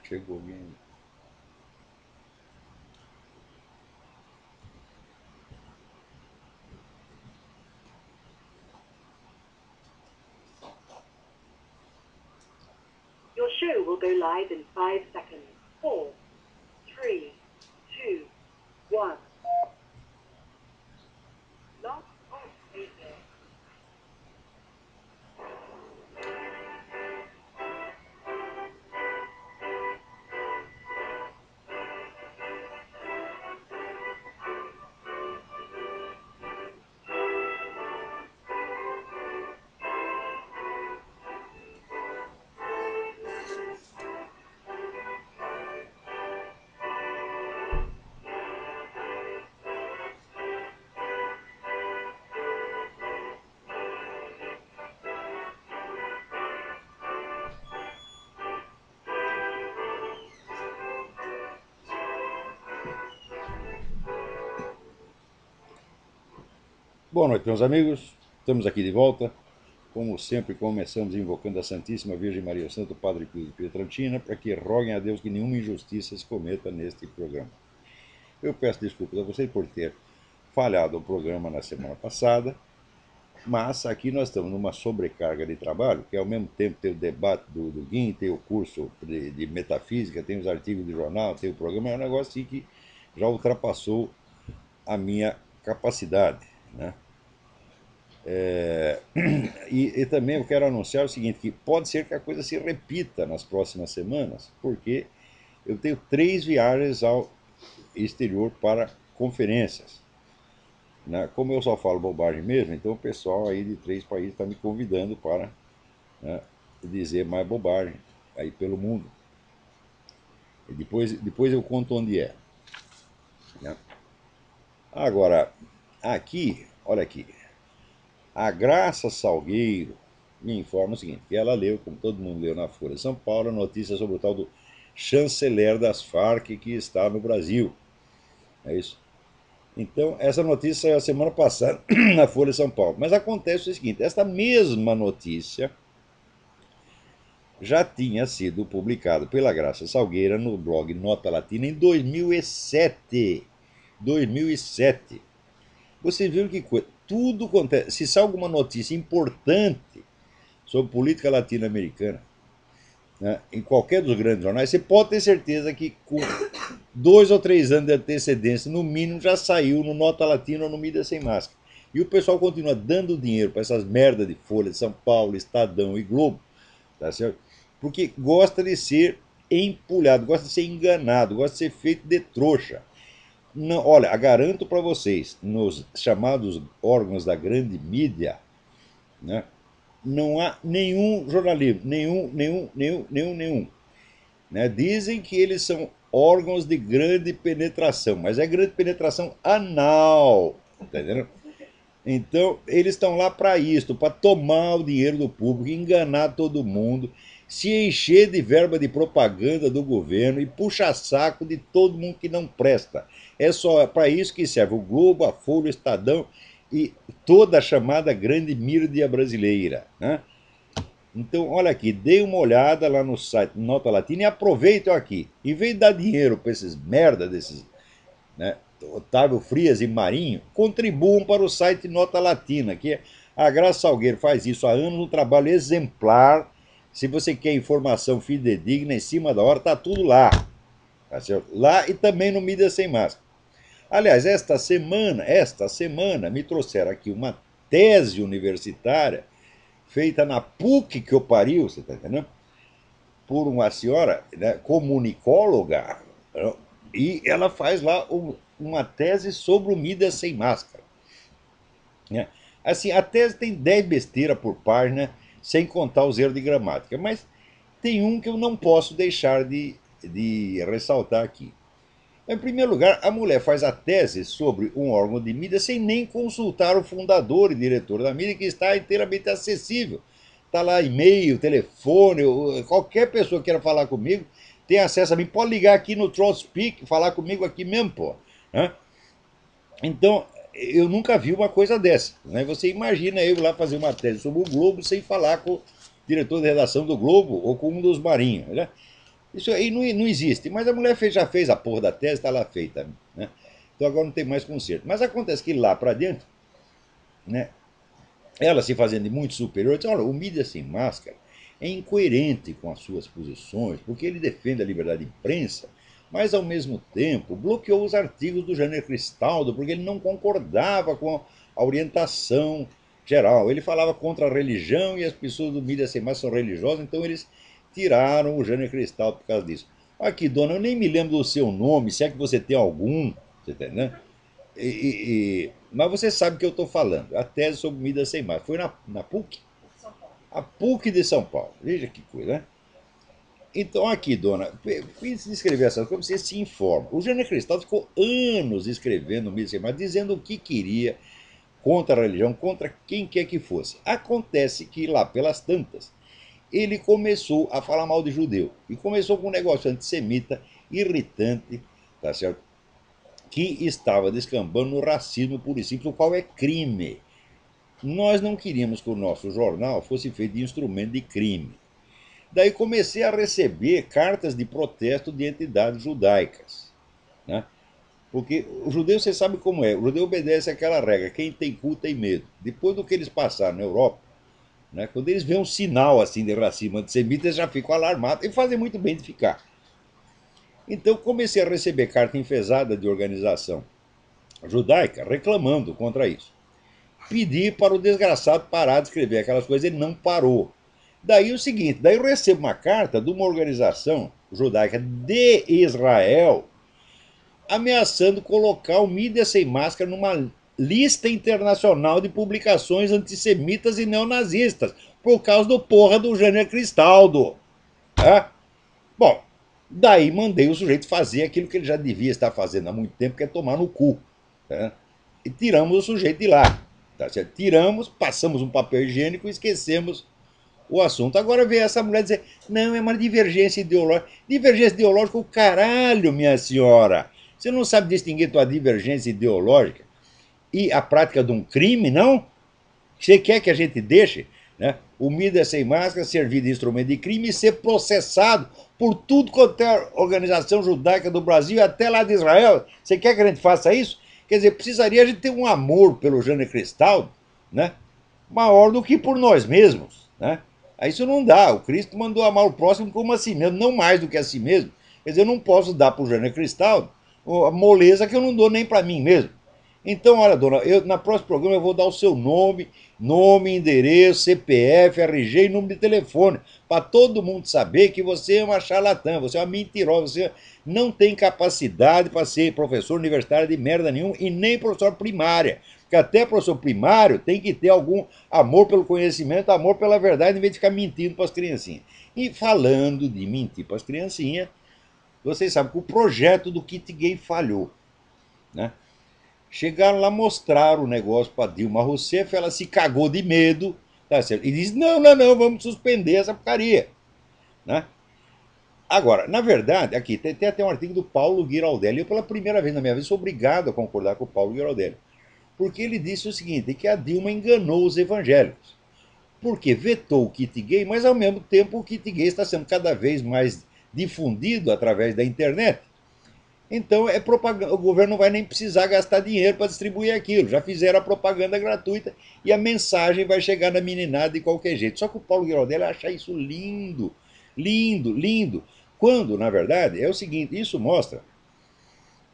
Chegou alguém. Your show will go live in 5 seconds. 4, 3, 2, 1. Lock on radio. Boa noite, meus amigos. Estamos aqui de volta. Como sempre, começamos invocando a Santíssima Virgem Maria, o Santo Padre Pio de Pietrantina, para que roguem a Deus que nenhuma injustiça se cometa neste programa. Eu peço desculpas a vocês por ter falhado o programa na semana passada, mas aqui nós estamos numa sobrecarga de trabalho, que ao mesmo tempo tem o debate do GUIM, tem o curso de metafísica, tem os artigos de jornal, tem o programa, é um negócio assim que já ultrapassou a minha capacidade, né? E também eu quero anunciar o seguinte, que pode ser que a coisa se repita nas próximas semanas, porque eu tenho 3 viagens ao exterior para conferências, né? Como eu só falo bobagem mesmo, então o pessoal aí de 3 países está me convidando para, né, dizer mais bobagem aí pelo mundo. E depois eu conto onde é, né? Agora, aqui, olha aqui, a Graça Salgueiro me informa o seguinte, que ela leu, como todo mundo leu na Folha de São Paulo, a notícia sobre o tal do chanceler das Farc que está no Brasil. É isso? Então, essa notícia saiu a semana passada na Folha de São Paulo. Mas acontece o seguinte, esta mesma notícia já tinha sido publicada pela Graça Salgueira no blog Nota Latina em 2007. 2007. Você viu que coisa? Tudo acontece. Se sai alguma notícia importante sobre política latino-americana, né, em qualquer dos grandes jornais, você pode ter certeza que com 2 ou 3 anos de antecedência, no mínimo, já saiu no Nota Latina ou no Mídia Sem Máscara. E o pessoal continua dando dinheiro para essas merdas de Folha de São Paulo, Estadão e Globo, tá certo? Porque gosta de ser empulhado, gosta de ser enganado, gosta de ser feito de trouxa. Não, olha, garanto para vocês, nos chamados órgãos da grande mídia, né, não há nenhum jornalismo, nenhum. Né? Dizem que eles são órgãos de grande penetração, mas é grande penetração anal, tá entendendo? Então, eles estão lá para isso, para tomar o dinheiro do público, enganar todo mundo, se encher de verba de propaganda do governo e puxar saco de todo mundo que não presta. É só para isso que serve o Globo, a Folha, o Estadão e toda a chamada grande mídia brasileira, né? Então, olha aqui, dê uma olhada lá no site Nota Latina e aproveitem aqui. Em vez de dar dinheiro para esses merda desses, né, Otávio Frias e Marinho, contribuam para o site Nota Latina, que a Graça Salgueiro faz isso há anos, um trabalho exemplar. Se você quer informação fidedigna, em cima da hora, tá tudo lá. Tá certo? Lá e também no Mídia Sem Máscara. Aliás, esta semana me trouxeram aqui uma tese universitária feita na PUC que eu pariu, você tá entendendo? Por uma senhora, né, comunicóloga, né, e ela faz lá uma tese sobre o Midas sem máscara, né? Assim, a tese tem 10 besteiras por página, sem contar os erros de gramática, mas tem um que eu não posso deixar de ressaltar aqui. Em primeiro lugar, a mulher faz a tese sobre um órgão de mídia sem nem consultar o fundador e diretor da mídia, que está inteiramente acessível. Está lá e-mail, telefone, qualquer pessoa que queira falar comigo tem acesso a mim. Pode ligar aqui no TrollSpeak, falar comigo aqui mesmo, pô. Né? Então, eu nunca vi uma coisa dessa. Né? Você imagina eu lá fazer uma tese sobre o Globo sem falar com o diretor de redação do Globo ou com um dos marinhos. Né? Isso aí não existe. Mas a mulher já fez a porra da tese, está lá feita. Né? Então agora não tem mais conserto. Mas acontece que lá para dentro, né, ela se fazendo de muito superior, diz, olha, o mídia sem máscara é incoerente com as suas posições, porque ele defende a liberdade de imprensa, mas ao mesmo tempo bloqueou os artigos do Jânio Cristaldo, porque ele não concordava com a orientação geral. Ele falava contra a religião e as pessoas do mídia sem máscara são religiosas, então eles tiraram o Jânio Cristaldo por causa disso. Aqui, dona, eu nem me lembro do seu nome, se é que você tem algum, você entendeu? Mas você sabe o que eu estou falando. A tese sobre mídia sem máscara. Foi na PUC? A PUC de São Paulo. Veja que coisa, né? Então, aqui, dona, fiz escrever essas coisas, você se informa. O Jânio Cristal ficou anos escrevendo mídia sem máscara, dizendo o que queria contra a religião, contra quem quer que fosse. Acontece que lá pelas tantas, ele começou a falar mal de judeu. E começou com um negócio antissemita, irritante, tá certo? Que estava descambando no racismo puro e simples, o qual é crime. Nós não queríamos que o nosso jornal fosse feito de instrumento de crime. Daí comecei a receber cartas de protesto de entidades judaicas. Né? Porque o judeu, você sabe como é, o judeu obedece àquela regra, quem tem cu tem medo. Depois do que eles passaram na Europa, né, quando eles veem um sinal assim de racismo antissemita, eles já ficam alarmados e fazem muito bem de ficar. Então comecei a receber carta enfesada de organização judaica reclamando contra isso. Pedi para o desgraçado parar de escrever aquelas coisas, ele não parou. Daí o seguinte, daí eu recebo uma carta de uma organização judaica de Israel ameaçando colocar o Mídia Sem Máscara numa lista internacional de publicações antissemitas e neonazistas, por causa do porra do Jânio Cristaldo. Tá? Bom, daí mandei o sujeito fazer aquilo que ele já devia estar fazendo há muito tempo, que é tomar no cu. Tá? E tiramos o sujeito de lá. Tá certo? Tiramos, passamos um papel higiênico e esquecemos o assunto. Agora vem essa mulher dizer, não, é uma divergência ideológica. Divergência ideológica, o caralho, minha senhora. Você não sabe distinguir tua divergência ideológica e a prática de um crime, não? Você quer que a gente deixe, né, o Mídia Sem Máscara servir de instrumento de crime e ser processado por tudo quanto é organização judaica do Brasil e até lá de Israel? Você quer que a gente faça isso? Quer dizer, precisaria a gente ter um amor pelo Jânio Cristaldo, né, maior do que por nós mesmos, né? Aí isso não dá. O Cristo mandou amar o próximo como a si mesmo, não mais do que a si mesmo. Quer dizer, eu não posso dar para o Jânio Cristaldo a moleza que eu não dou nem para mim mesmo. Então, olha, dona, na próximo programa eu vou dar o seu nome, endereço, CPF, RG e número de telefone, para todo mundo saber que você é uma charlatã, você é uma mentirosa, você não tem capacidade para ser professor universitário de merda nenhum e nem professor primária. Porque até professor primário tem que ter algum amor pelo conhecimento, amor pela verdade, em vez de ficar mentindo para as criancinhas. E falando de mentir para as criancinhas, vocês sabem que o projeto do kit gay falhou, né? Chegaram lá, mostraram o negócio para Dilma Rousseff, ela se cagou de medo, tá certo? E disse: não, não, não, vamos suspender essa porcaria. Né? Agora, na verdade, aqui tem até um artigo do Paulo Giraldelli. Eu, pela primeira vez na minha vida, sou obrigado a concordar com o Paulo Giraldelli. Porque ele disse o seguinte: que a Dilma enganou os evangélicos. Porque vetou o kit gay, mas ao mesmo tempo o kit gay está sendo cada vez mais difundido através da internet. Então é propaganda, o governo não vai nem precisar gastar dinheiro para distribuir aquilo. Já fizeram a propaganda gratuita e a mensagem vai chegar na meninada de qualquer jeito. Só que o Paulo Giraldelli acha isso lindo, lindo, lindo. Quando, na verdade, é o seguinte, isso mostra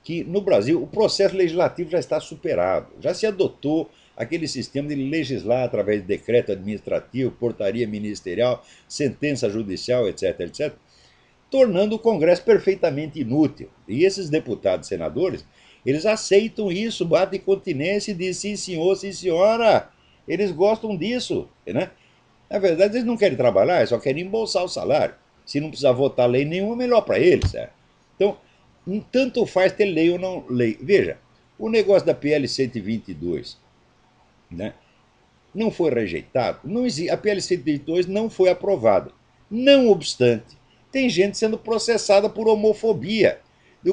que no Brasil o processo legislativo já está superado. Já se adotou aquele sistema de legislar através de decreto administrativo, portaria ministerial, sentença judicial, etc, etc, tornando o Congresso perfeitamente inútil. E esses deputados e senadores, eles aceitam isso, batem continência e dizem sim senhor, sim senhora. Eles gostam disso. Né? Na verdade, eles não querem trabalhar, eles só querem embolsar o salário. Se não precisar votar lei nenhuma, melhor para eles. Então, tanto faz ter lei ou não lei. Veja, o negócio da PL 122, né, não foi rejeitado, não existe, a PL 122 não foi aprovada. Não obstante, tem gente sendo processada por homofobia.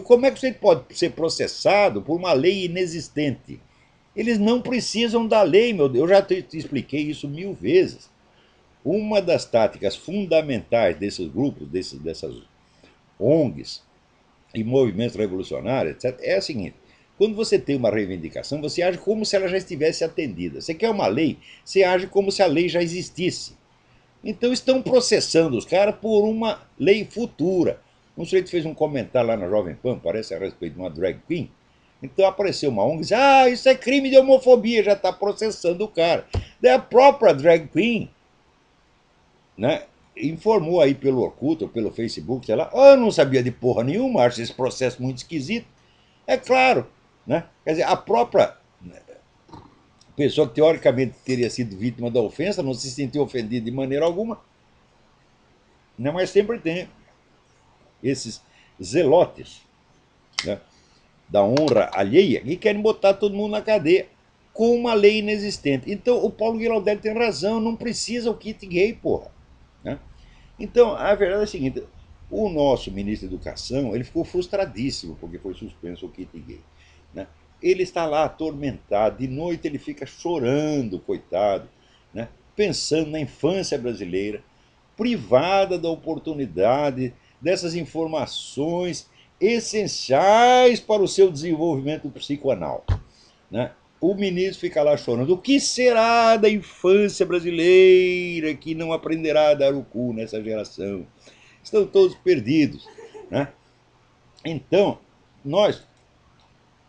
Como é que você pode ser processado por uma lei inexistente? Eles não precisam da lei, meu Deus. Eu já te expliquei isso 1000 vezes. Uma das táticas fundamentais desses grupos, dessas ONGs e movimentos revolucionários, etc., é a seguinte: quando você tem uma reivindicação, você age como se ela já estivesse atendida. Você quer uma lei, você age como se a lei já existisse. Então estão processando os caras por uma lei futura. Um sujeito fez um comentário lá na Jovem Pan, parece a respeito de uma drag queen. Então apareceu uma ONG e disse: ah, isso é crime de homofobia, já está processando o cara. Daí a própria drag queen, né, informou aí pelo Orkut ou pelo Facebook, sei lá: oh, eu não sabia de porra nenhuma, acho esse processo muito esquisito. É claro, né? Quer dizer, a própria pessoa que teoricamente teria sido vítima da ofensa não se sentiu ofendida de maneira alguma, né? Mas sempre tem esses zelotes, né, da honra alheia que querem botar todo mundo na cadeia com uma lei inexistente. Então o Paulo Guilherme tem razão, não precisa o kit gay, porra. Né? Então a verdade é a seguinte: o nosso ministro da Educação ele ficou frustradíssimo porque foi suspenso o kit gay. Né? Ele está lá atormentado, de noite ele fica chorando, coitado, né? Pensando na infância brasileira, privada da oportunidade dessas informações essenciais para o seu desenvolvimento psicoanal. Né? O ministro fica lá chorando: o que será da infância brasileira que não aprenderá a dar o cu nessa geração? Estão todos perdidos. Né? Então, nós,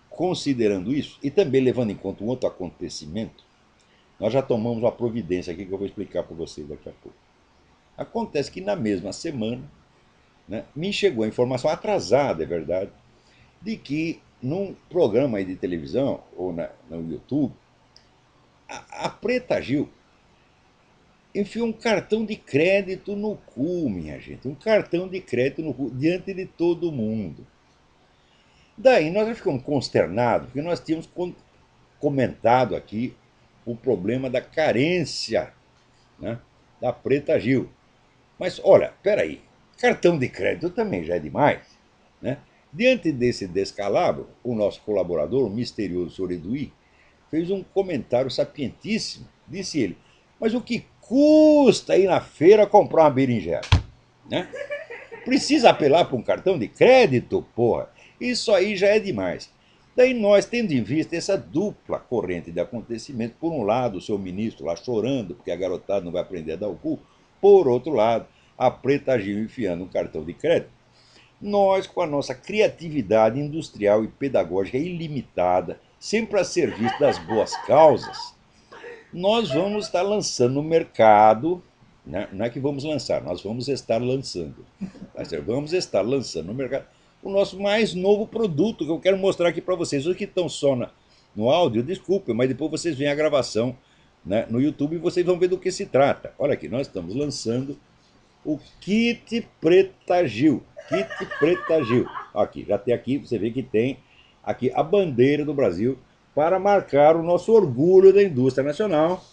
considerando isso, e também levando em conta um outro acontecimento, nós já tomamos uma providência aqui que eu vou explicar para vocês daqui a pouco. Acontece que na mesma semana, né, me chegou a informação atrasada, é verdade, de que num programa aí de televisão ou no YouTube, a Preta Gil enfiou um cartão de crédito no cu, minha gente. Um cartão de crédito no cu, diante de todo mundo. Daí nós já ficamos consternados, porque nós tínhamos comentado aqui o problema da carência, né, da Preta Gil. Mas olha, peraí, cartão de crédito também já é demais. Né? Diante desse descalabro, o nosso colaborador, o misterioso Sr. Eduí, fez um comentário sapientíssimo. Disse ele: mas o que custa ir na feira comprar uma berinjela? Né? Precisa apelar para um cartão de crédito, porra? Isso aí já é demais. Daí nós, tendo em vista essa dupla corrente de acontecimento, por um lado o seu ministro lá chorando porque a garotada não vai aprender a dar o cu, por outro lado a Preta Gil enfiando um cartão de crédito, nós, com a nossa criatividade industrial e pedagógica ilimitada, sempre a serviço das boas causas, nós vamos estar lançando no mercado, né? Não é que vamos lançar, nós vamos estar lançando. Vamos estar lançando no mercado o nosso mais novo produto, que eu quero mostrar aqui para vocês. Os que estão só no áudio, desculpem, mas depois vocês veem a gravação, né, no YouTube e vocês vão ver do que se trata. Olha aqui, nós estamos lançando o Kit Preta Gil. Kit Preta Gil. Aqui, já tem aqui, você vê que tem aqui a bandeira do Brasil para marcar o nosso orgulho da indústria nacional.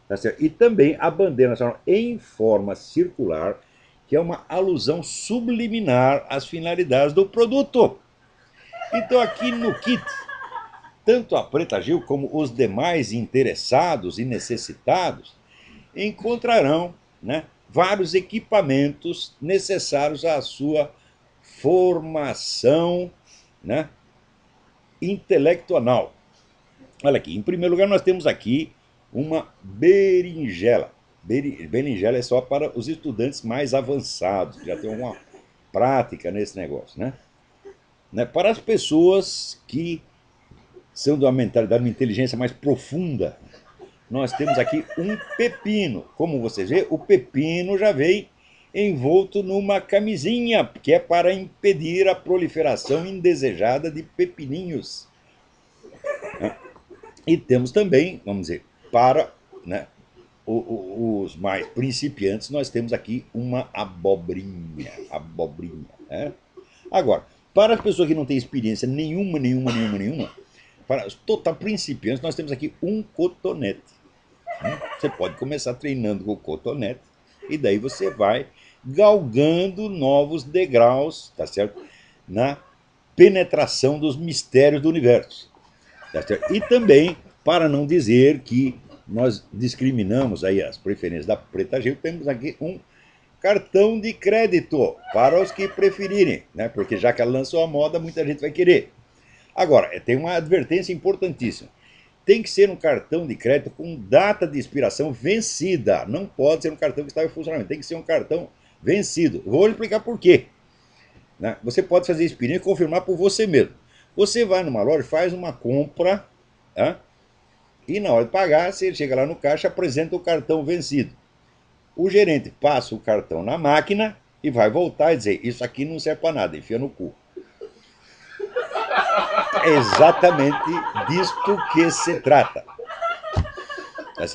Tá certo? E também a bandeira nacional em forma circular, que é uma alusão subliminar às finalidades do produto. Então aqui no kit, tanto a Preta Gil como os demais interessados e necessitados encontrarão, né, vários equipamentos necessários à sua formação, né, intelectual. Olha aqui, em primeiro lugar nós temos aqui uma berinjela. Berinjela é só para os estudantes mais avançados, que já têm uma prática nesse negócio, né? Para as pessoas que são de uma mentalidade, uma inteligência mais profunda, nós temos aqui um pepino. Como vocês veem, o pepino já vem envolto numa camisinha, que é para impedir a proliferação indesejada de pepininhos. E temos também, vamos dizer, para, né, os mais principiantes, nós temos aqui uma abobrinha. Abobrinha, né? Agora, para as pessoas que não têm experiência nenhuma, para os total principiantes, nós temos aqui um cotonete. Você pode começar treinando com o cotonete e daí você vai galgando novos degraus, tá certo? Na penetração dos mistérios do universo. Tá certo? E também, para não dizer que nós discriminamos aí as preferências da Preta Gil, temos aqui um cartão de crédito para os que preferirem, né? Porque já que ela lançou a moda, muita gente vai querer. Agora, tem uma advertência importantíssima. Tem que ser um cartão de crédito com data de expiração vencida. Não pode ser um cartão que está em funcionamento. Tem que ser um cartão vencido. Vou explicar por quê. Né? Você pode fazer experiência e confirmar por você mesmo. Você vai numa loja, faz uma compra, né? E na hora de pagar, você chega lá no caixa, apresenta o cartão vencido. O gerente passa o cartão na máquina e vai voltar e dizer: isso aqui não serve para nada, enfia no cu. É exatamente disto que se trata.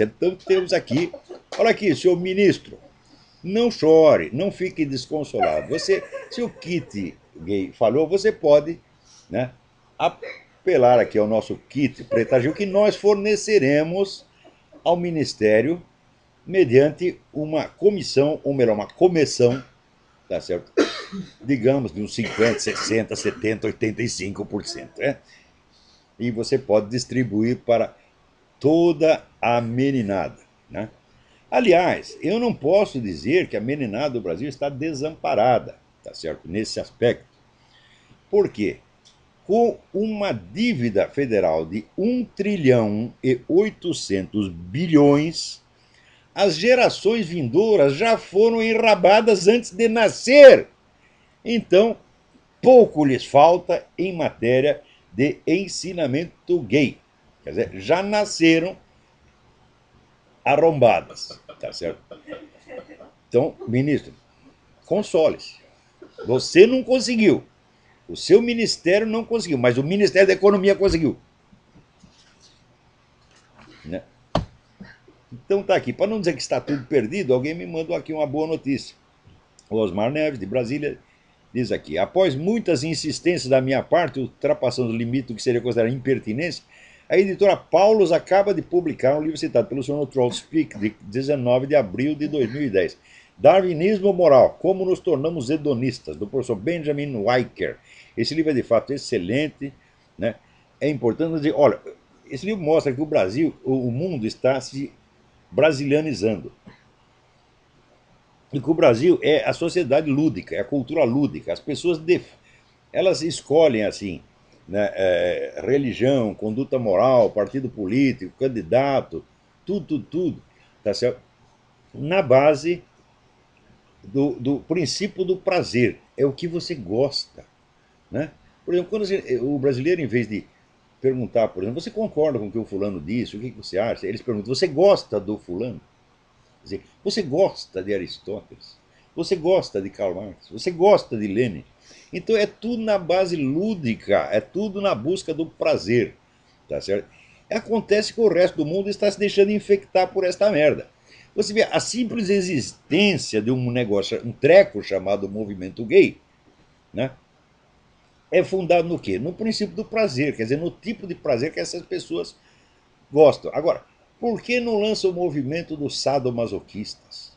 Então temos aqui, olha aqui, senhor ministro, não chore, não fique desconsolado. Se o kit gay falhou, você pode, né, apelar aqui ao nosso kit Preta Gil, que nós forneceremos ao Ministério mediante uma comissão, ou melhor, uma comissão, tá certo? Digamos de uns 50, 60, 70, 85%. Né? E você pode distribuir para toda a meninada. Né? Aliás, eu não posso dizer que a meninada do Brasil está desamparada, tá certo? Nesse aspecto. Por quê? Com uma dívida federal de 1 trilhão e 800 bilhões, as gerações vindouras já foram enrabadas antes de nascer. Então, pouco lhes falta em matéria de ensinamento gay. Quer dizer, já nasceram arrombadas, tá certo? Então, ministro, console-se. Você não conseguiu. O seu ministério não conseguiu, mas o Ministério da Economia conseguiu. Né? Então tá aqui. Para não dizer que está tudo perdido, alguém me mandou aqui uma boa notícia. O Osmar Neves, de Brasília, diz aqui: após muitas insistências da minha parte, ultrapassando o limite do que seria considerado impertinência, a editora Paulus acaba de publicar um livro citado pelo Sr. Trollspeak, de 19 de abril de 2010. Darwinismo Moral, Como Nos Tornamos Hedonistas, do professor Benjamin Weicker. Esse livro é de fato excelente. Né? É importante dizer, olha, esse livro mostra que o Brasil, o mundo está se brasilianizando. E que o Brasil é a sociedade lúdica, é a cultura lúdica. As pessoas elas escolhem assim, né, religião, conduta moral, partido político, candidato, tudo, tá certo? Na base do princípio do prazer. É o que você gosta. Né? Por exemplo, quando o brasileiro, em vez de perguntar, por exemplo, você concorda com o que o fulano disse, o que você acha? Eles perguntam, você gosta do fulano? Quer dizer, você gosta de Aristóteles? Você gosta de Karl Marx? Você gosta de Lenin? Então é tudo na base lúdica, é tudo na busca do prazer. Tá certo? Acontece que o resto do mundo está se deixando infectar por esta merda. Você vê, a simples existência de um negócio, um treco chamado movimento gay, né, é fundado no quê? No princípio do prazer, quer dizer, no tipo de prazer que essas pessoas gostam. Agora, por que não lança o movimento dos sadomasoquistas?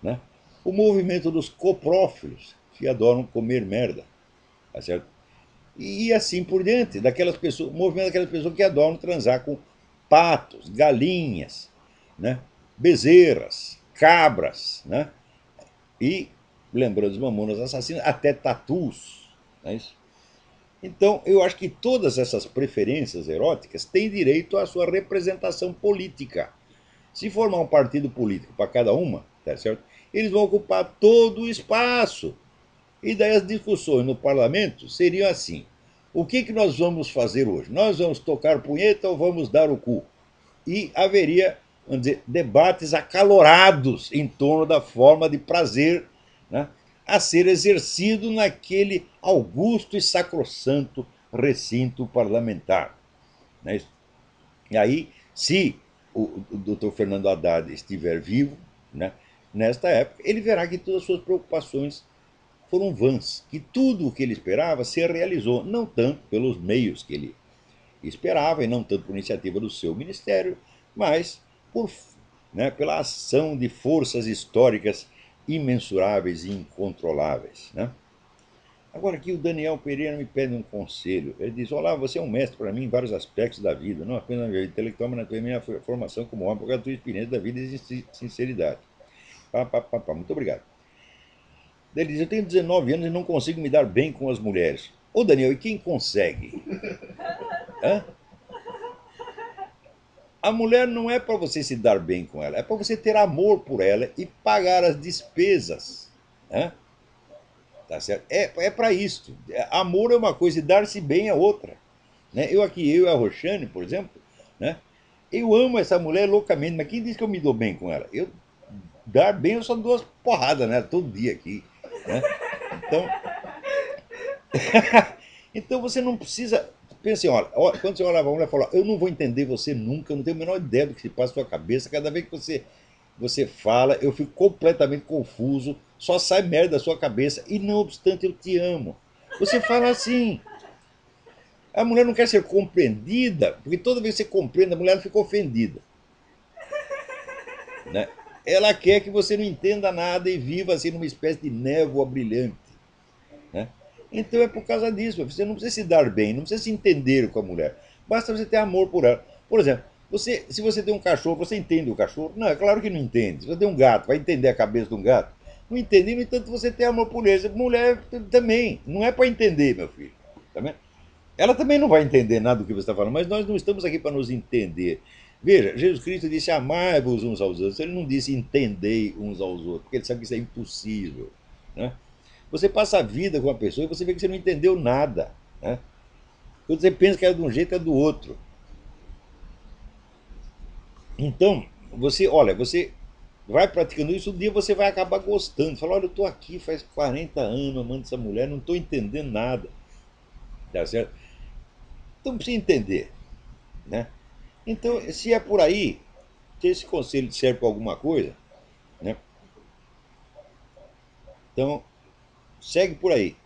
Né? O movimento dos coprófilos, que adoram comer merda. Tá certo? E assim por diante, daquelas pessoas, o movimento daquelas pessoas que adoram transar com patos, galinhas, né? Bezerras, cabras, né? E, lembrando os mamonas assassinas, até tatus. Não é isso? Então, eu acho que todas essas preferências eróticas têm direito à sua representação política. Se formar um partido político para cada uma, tá certo? Eles vão ocupar todo o espaço. E daí as discussões no parlamento seriam assim: o que nós vamos fazer hoje? Nós vamos tocar punheta ou vamos dar o cu? E haveria, vamos dizer, debates acalorados em torno da forma de prazer, né, a ser exercido naquele augusto e sacrossanto recinto parlamentar. Né? E aí, se o doutor Fernando Haddad estiver vivo, né, nesta época, ele verá que todas as suas preocupações foram vãs, que tudo o que ele esperava se realizou, não tanto pelos meios que ele esperava, e não tanto por iniciativa do seu ministério, mas por, né, pela ação de forças históricas imensuráveis e incontroláveis. Né? Agora aqui o Daniel Pereira me pede um conselho. Ele diz: olá, você é um mestre para mim em vários aspectos da vida, não apenas na minha vida intelectual, mas na minha formação como homem, por causa da tua experiência da vida e sinceridade. Pá, pá, pá, pá. Muito obrigado. Daí ele diz, eu tenho 19 anos e não consigo me dar bem com as mulheres. Ô Daniel, e quem consegue? Hã? A mulher não é para você se dar bem com ela, é para você ter amor por ela e pagar as despesas. Hã? Tá certo? É para isso. Amor é uma coisa e dar-se bem é outra. Né? Eu e a Roxane, por exemplo, né? Eu amo essa mulher loucamente, mas quem diz que eu me dou bem com ela? Eu dar bem, eu só dou umas porradas nela todo dia aqui. Né? Então, então você não precisa. Pense, olha, quando você olha para a mulher e fala, eu não vou entender você nunca, eu não tenho a menor ideia do que se passa na sua cabeça. Cada vez que você fala, eu fico completamente confuso, só sai merda da sua cabeça, e não obstante eu te amo. Você fala assim. A mulher não quer ser compreendida, porque toda vez que você compreende, a mulher fica ofendida. Né? Ela quer que você não entenda nada e viva assim numa espécie de névoa brilhante. Né? Então é por causa disso. Você não precisa se dar bem, não precisa se entender com a mulher. Basta você ter amor por ela. Por exemplo, se você tem um cachorro, você entende o cachorro? Não, é claro que não entende. Se você tem um gato, vai entender a cabeça de um gato? Não entende, no entanto você tem amor por ele. Mulher também. Não é para entender, meu filho. Tá vendo? Ela também não vai entender nada do que você está falando, mas nós não estamos aqui para nos entender. Veja, Jesus Cristo disse amai-vos uns aos outros. Ele não disse entendei uns aos outros, porque ele sabe que isso é impossível. Né? Você passa a vida com uma pessoa e você vê que você não entendeu nada. Né? Quando você pensa que é de um jeito, é do outro. Então, você vai praticando isso, um dia você vai acabar gostando. Fala, olha, eu estou aqui faz 40 anos amando essa mulher, não estou entendendo nada. Tá certo? Então precisa entender. Né? Então, se é por aí, se esse conselho serve para alguma coisa, né? Então, segue por aí.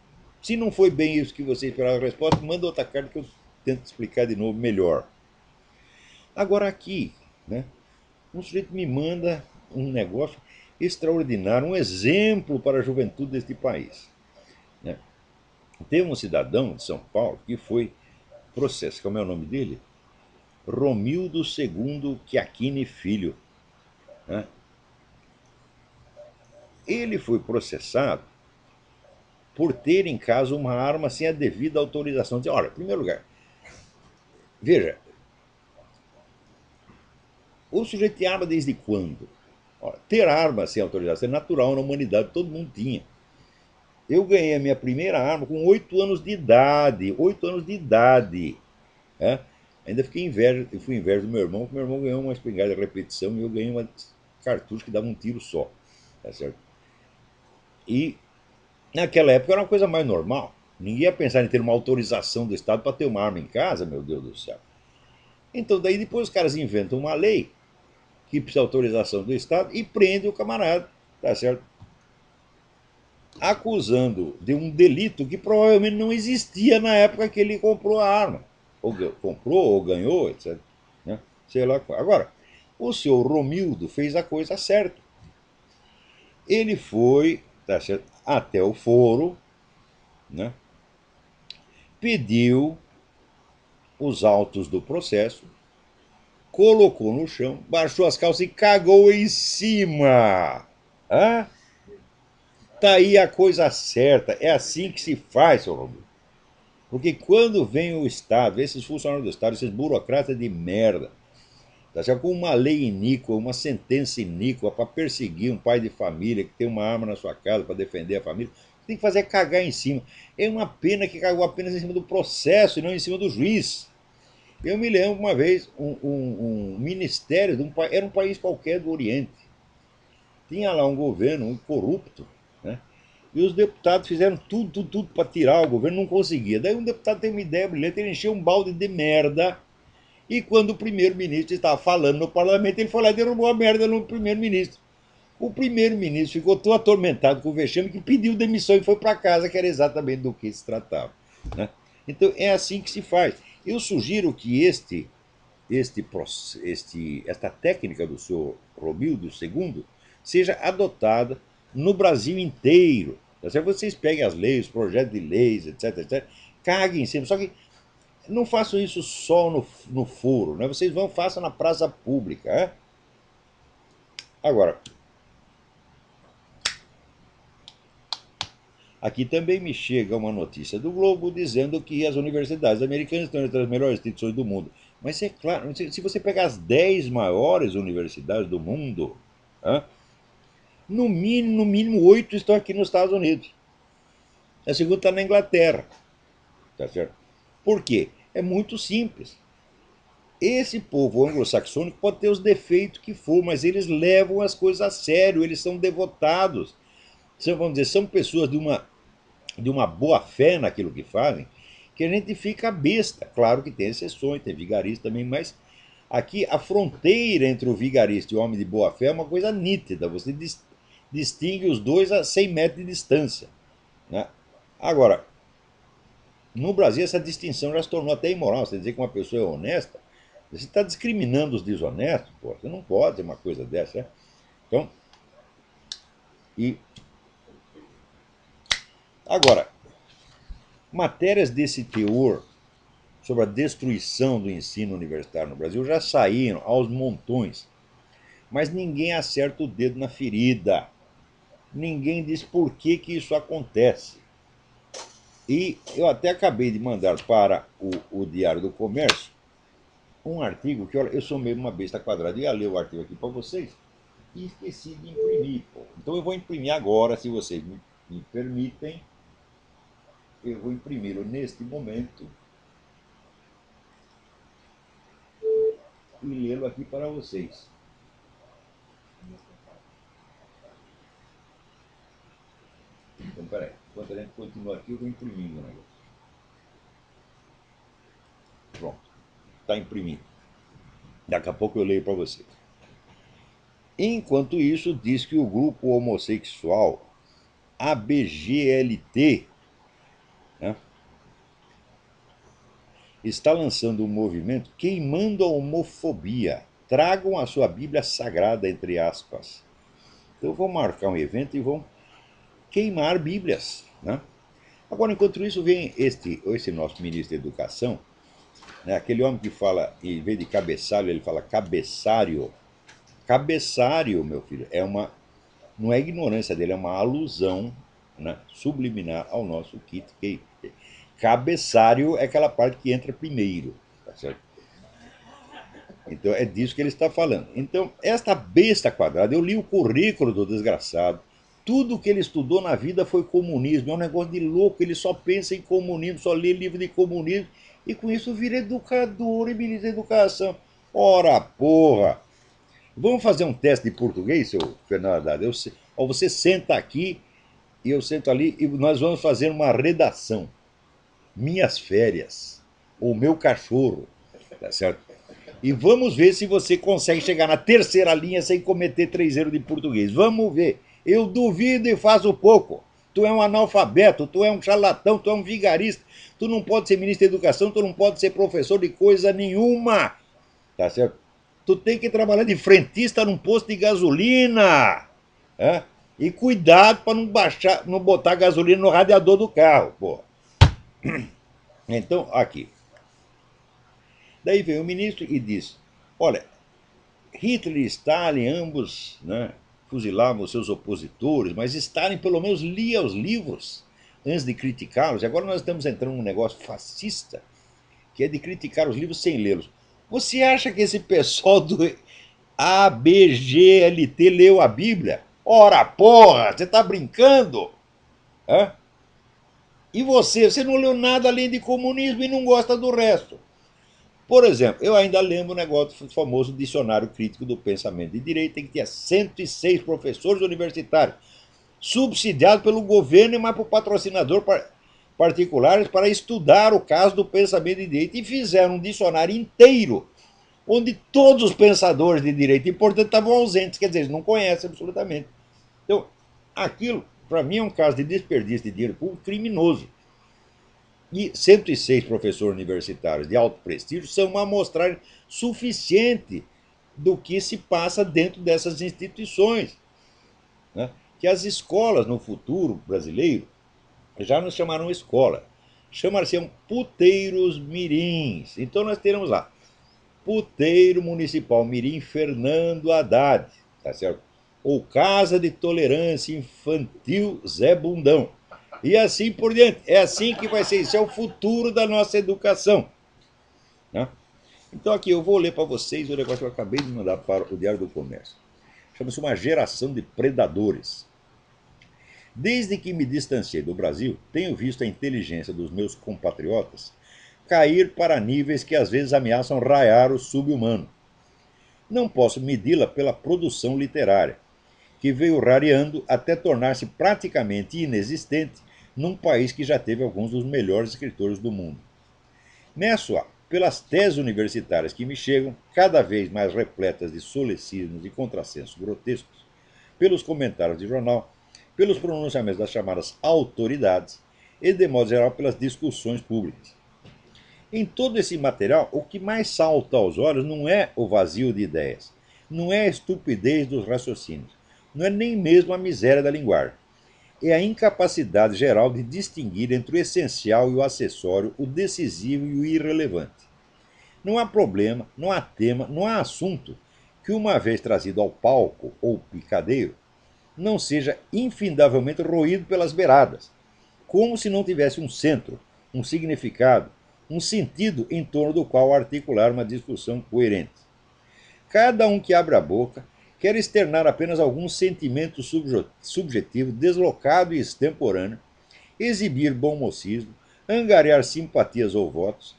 Se não foi bem isso que você esperava a resposta, manda outra carta que eu tento explicar de novo melhor. Agora aqui, né? Um sujeito me manda um negócio extraordinário, um exemplo para a juventude deste país. Né? Tem um cidadão de São Paulo que foi processo, como é o nome dele? Romildo II Chiacchini Filho. Né? Ele foi processado por ter em casa uma arma sem a devida autorização. Olha, em primeiro lugar, veja, o sujeito tem arma desde quando? Olha, ter arma sem autorização é natural na humanidade, todo mundo tinha. Eu ganhei a minha primeira arma com 8 anos de idade. 8 anos de idade. É? Ainda eu fui inveja do meu irmão, porque meu irmão ganhou uma espingarda de repetição e eu ganhei uma cartucho que dava um tiro só. Tá certo? E naquela época era uma coisa mais normal. Ninguém ia pensar em ter uma autorização do Estado para ter uma arma em casa, meu Deus do céu. Então, daí depois os caras inventam uma lei que precisa de autorização do Estado e prende o camarada, tá certo? Acusando de um delito que provavelmente não existia na época que ele comprou a arma. Ou comprou, ou ganhou, etc. Né? Sei lá. Agora, o senhor Romildo fez a coisa certa. Ele foi, tá certo, até o foro, né? Pediu os autos do processo, colocou no chão, baixou as calças e cagou em cima. Ah, tá aí a coisa certa. É assim que se faz, seu Romildo. Porque quando vem o Estado, esses funcionários do Estado, esses burocratas de merda, tá certo? Com uma lei iníqua, uma sentença iníqua para perseguir um pai de família que tem uma arma na sua casa para defender a família, tem que fazer cagar em cima. É uma pena que cagou apenas em cima do processo e não em cima do juiz. Eu me lembro uma vez, um ministério, era um país qualquer do Oriente. Tinha lá um governo um corrupto, né? E os deputados fizeram tudo para tirar o governo, não conseguia. Daí um deputado tem uma ideia brilhante, ele encheu um balde de merda. E quando o primeiro-ministro estava falando no parlamento, ele foi lá e derrubou a merda no primeiro-ministro. O primeiro-ministro ficou tão atormentado com o vexame que pediu demissão e foi para casa, que era exatamente do que se tratava. Né? Então é assim que se faz. Eu sugiro que esta técnica do senhor Romildo II seja adotada no Brasil inteiro. Tá certo? Vocês peguem as leis, os projetos de leis, etc. Caguem em cima. Só que não façam isso só no foro, né? Vocês façam na praça pública. É? Agora, Aqui também me chega uma notícia do Globo dizendo que as universidades americanas estão entre as melhores instituições do mundo. Mas é claro, se você pegar as 10 maiores universidades do mundo, no mínimo 8 estão aqui nos Estados Unidos. A segunda está na Inglaterra. Tá certo? Por quê? É muito simples. Esse povo anglo-saxônico pode ter os defeitos que for, mas eles levam as coisas a sério, eles são devotados. Vamos dizer, são pessoas de uma boa fé naquilo que fazem, que a gente fica besta. Claro que tem exceções, tem vigarista também, mas aqui a fronteira entre o vigarista e o homem de boa fé é uma coisa nítida. Você distingue os dois a 100 metros de distância. Né? Agora, no Brasil essa distinção já se tornou até imoral. Você dizer que uma pessoa é honesta, você está discriminando os desonestos, pô. Você não pode ter uma coisa dessa. Né? Então, e agora, matérias desse teor sobre a destruição do ensino universitário no Brasil já saíram aos montões, mas ninguém acerta o dedo na ferida. Ninguém diz por que isso acontece. E eu até acabei de mandar para o Diário do Comércio um artigo que, olha, eu sou mesmo uma besta quadrada. Eu ia ler o artigo aqui para vocês e esqueci de imprimir. Pô. Então eu vou imprimir agora, se vocês me permitem. Eu vou imprimi-lo neste momento e lê-lo aqui para vocês. Então, peraí. Enquanto a gente continua aqui, eu vou imprimindo o negócio. Pronto. Está imprimindo. Daqui a pouco eu leio para vocês. Enquanto isso, diz que o grupo homossexual ABGLT, né, está lançando um movimento queimando a homofobia. Tragam a sua Bíblia Sagrada, entre aspas. Então vão marcar um evento e vão queimar Bíblias. Né? Agora, enquanto isso, vem esse nosso ministro da Educação, né, aquele homem que fala, em vez de cabeçalho, ele fala cabeçário. Cabeçário, meu filho, não é ignorância dele, é uma alusão, né, subliminar ao nosso kit gay. Cabeçário é aquela parte que entra primeiro, tá certo? Então é disso que ele está falando. Então, esta besta quadrada, eu li o currículo do desgraçado. Tudo que ele estudou na vida foi comunismo. É um negócio de louco, ele só pensa em comunismo, só lê livro de comunismo. E com isso vira educador e ministro da educação. Ora, porra! Vamos fazer um teste de português, seu Fernando Haddad? Você senta aqui e eu sento ali e nós vamos fazer uma redação. Minhas férias. Ou meu cachorro. Tá certo? E vamos ver se você consegue chegar na terceira linha sem cometer 3 erros de português. Vamos ver. Eu duvido e faço pouco. Tu é um analfabeto, tu é um charlatão, tu é um vigarista. Tu não pode ser ministro da educação, tu não pode ser professor de coisa nenhuma. Tá certo? Tu tem que trabalhar de frentista num posto de gasolina. É? E cuidado para não botar gasolina no radiador do carro, pô. Então, aqui. Daí vem o ministro e diz: olha, Hitler e Stalin, ambos, né, fuzilavam seus opositores, mas Stalin pelo menos lia os livros antes de criticá-los. E agora nós estamos entrando num negócio fascista, que é de criticar os livros sem lê-los. Você acha que esse pessoal do ABGLT leu a Bíblia? Ora, porra, você está brincando? Hã? E você não leu nada além de comunismo e não gosta do resto. Por exemplo, eu ainda lembro o negócio do famoso dicionário crítico do pensamento de direita, em que tinha 106 professores universitários, subsidiados pelo governo e mais por patrocinador particulares, para estudar o caso do pensamento de direita, e fizeram um dicionário inteiro, onde todos os pensadores de direita importantes estavam ausentes, quer dizer, eles não conhecem absolutamente. Então, aquilo, para mim, é um caso de desperdício de dinheiro público criminoso. E 106 professores universitários de alto prestígio são uma amostragem suficiente do que se passa dentro dessas instituições. Né? Que as escolas no futuro brasileiro já não chamarão escola, chamar-se-ão puteiros mirins. Então nós teremos lá Puteiro Municipal Mirim Fernando Haddad, tá certo? Ou Casa de Tolerância Infantil Zé Bundão. E assim por diante. É assim que vai ser. Isso é o futuro da nossa educação. Né? Então aqui eu vou ler para vocês o negócio que eu acabei de mandar para o Diário do Comércio. Chama-se Uma Geração de Predadores. Desde que me distanciei do Brasil, tenho visto a inteligência dos meus compatriotas cair para níveis que às vezes ameaçam raiar o sub-humano. Não posso medi-la pela produção literária, que veio rareando até tornar-se praticamente inexistente num país que já teve alguns dos melhores escritores do mundo. Meço-a pelas teses universitárias que me chegam, cada vez mais repletas de solecismos e contrassensos grotescos, pelos comentários de jornal, pelos pronunciamentos das chamadas autoridades e, de modo geral, pelas discussões públicas. Em todo esse material, o que mais salta aos olhos não é o vazio de ideias, não é a estupidez dos raciocínios, não é nem mesmo a miséria da linguagem. É a incapacidade geral de distinguir entre o essencial e o acessório, o decisivo e o irrelevante. Não há problema, não há tema, não há assunto que, uma vez trazido ao palco ou picadeiro, não seja infindavelmente roído pelas beiradas, como se não tivesse um centro, um significado, um sentido em torno do qual articular uma discussão coerente. Cada um que abre a boca quer externar apenas algum sentimento subjetivo, deslocado e extemporâneo, exibir bom mocismo, angariar simpatias ou votos,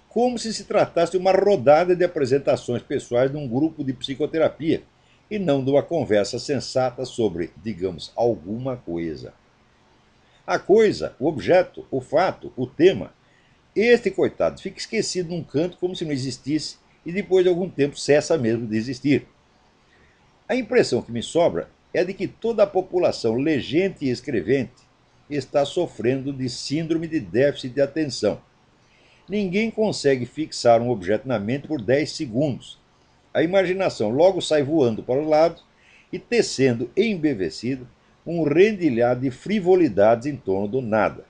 como se tratasse de uma rodada de apresentações pessoais de um grupo de psicoterapia e não de uma conversa sensata sobre, digamos, alguma coisa. A coisa, o objeto, o fato, o tema, este coitado fica esquecido num canto como se não existisse e depois de algum tempo cessa mesmo de existir. A impressão que me sobra é de que toda a população legente e escrevente está sofrendo de síndrome de déficit de atenção. Ninguém consegue fixar um objeto na mente por 10 segundos. A imaginação logo sai voando para os lados e tecendo embevecido um rendilhado de frivolidades em torno do nada.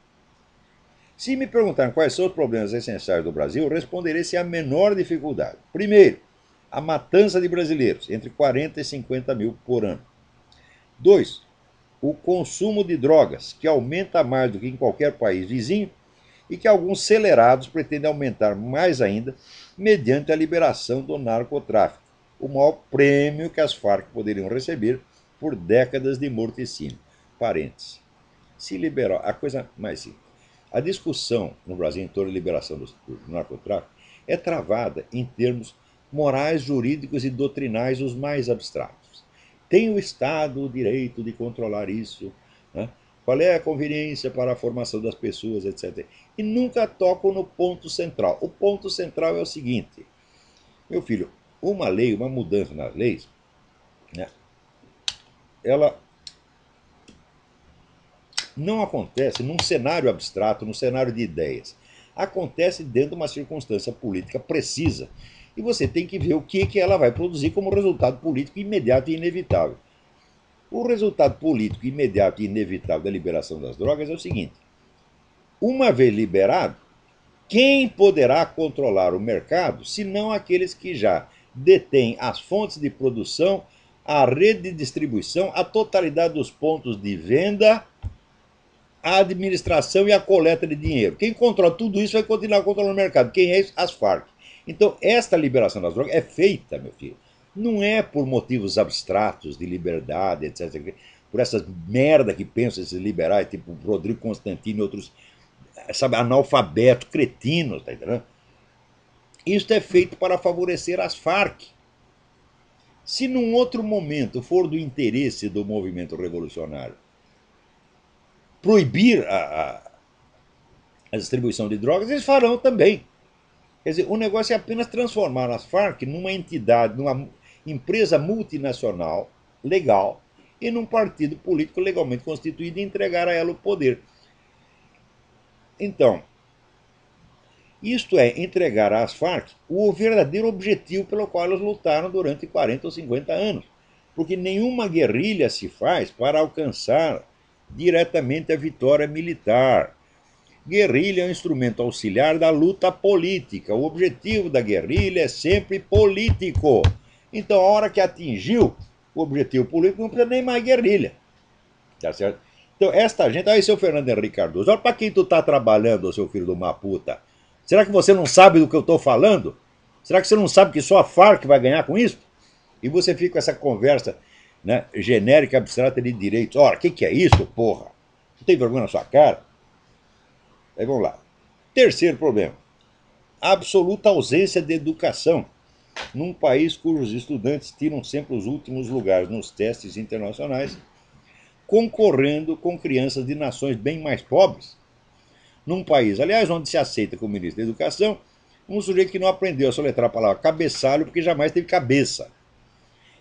Se me perguntarem quais são os problemas essenciais do Brasil, responderei sem a menor dificuldade. Primeiro, a matança de brasileiros, entre 40 e 50 mil por ano. 2. O consumo de drogas, que aumenta mais do que em qualquer país vizinho e que alguns celerados pretendem aumentar mais ainda mediante a liberação do narcotráfico, o maior prêmio que as Farc poderiam receber por décadas de morticínio. Parênteses. Se liberar, a coisa mais simples. A discussão no Brasil em torno da liberação do narcotráfico é travada em termos morais, jurídicos e doutrinais os mais abstratos. Tem o Estado o direito de controlar isso? Né? Qual é a conveniência para a formação das pessoas, etc. E nunca tocam no ponto central. O ponto central é o seguinte, meu filho, uma lei, uma mudança nas leis, né, ela não acontece num cenário abstrato, num cenário de ideias. Acontece dentro de uma circunstância política precisa. E você tem que ver o que ela vai produzir como resultado político imediato e inevitável. O resultado político imediato e inevitável da liberação das drogas é o seguinte: uma vez liberado, quem poderá controlar o mercado, se não aqueles que já detêm as fontes de produção, a rede de distribuição, a totalidade dos pontos de venda, a administração e a coleta de dinheiro. Quem controla tudo isso vai continuar controlando o mercado. Quem é isso? As Farc. Então, esta liberação das drogas é feita, meu filho. Não é por motivos abstratos de liberdade, etc. Por essas merda que pensam esses liberais, tipo Rodrigo Constantino e outros, sabe, analfabetos, cretinos, tá entendendo? Isso é feito para favorecer as Farc. Se num outro momento for do interesse do movimento revolucionário proibir a distribuição de drogas, eles farão também. Quer dizer, o negócio é apenas transformar as Farc numa entidade, numa empresa multinacional legal e num partido político legalmente constituído e entregar a ela o poder. Então, isto é entregar às Farc o verdadeiro objetivo pelo qual elas lutaram durante 40 ou 50 anos. Porque nenhuma guerrilha se faz para alcançar diretamente a vitória militar. Guerrilha é um instrumento auxiliar da luta política. O objetivo da guerrilha é sempre político. Então, a hora que atingiu o objetivo político, não precisa nem mais guerrilha. Tá certo? Então, esta gente, aí, seu Fernando Henrique Cardoso, olha para quem tu tá trabalhando, seu filho de uma puta. Será que você não sabe do que eu tô falando? Será que você não sabe que só a Farc vai ganhar com isso? E você fica com essa conversa, né, genérica, abstrata de direitos. Ora, o que é isso, porra? Não tem vergonha na sua cara? Aí vamos lá. Terceiro problema: absoluta ausência de educação num país cujos estudantes tiram sempre os últimos lugares nos testes internacionais, concorrendo com crianças de nações bem mais pobres. Num país, aliás, onde se aceita como ministro da Educação um sujeito que não aprendeu a soletrar a palavra cabeçalho porque jamais teve cabeça.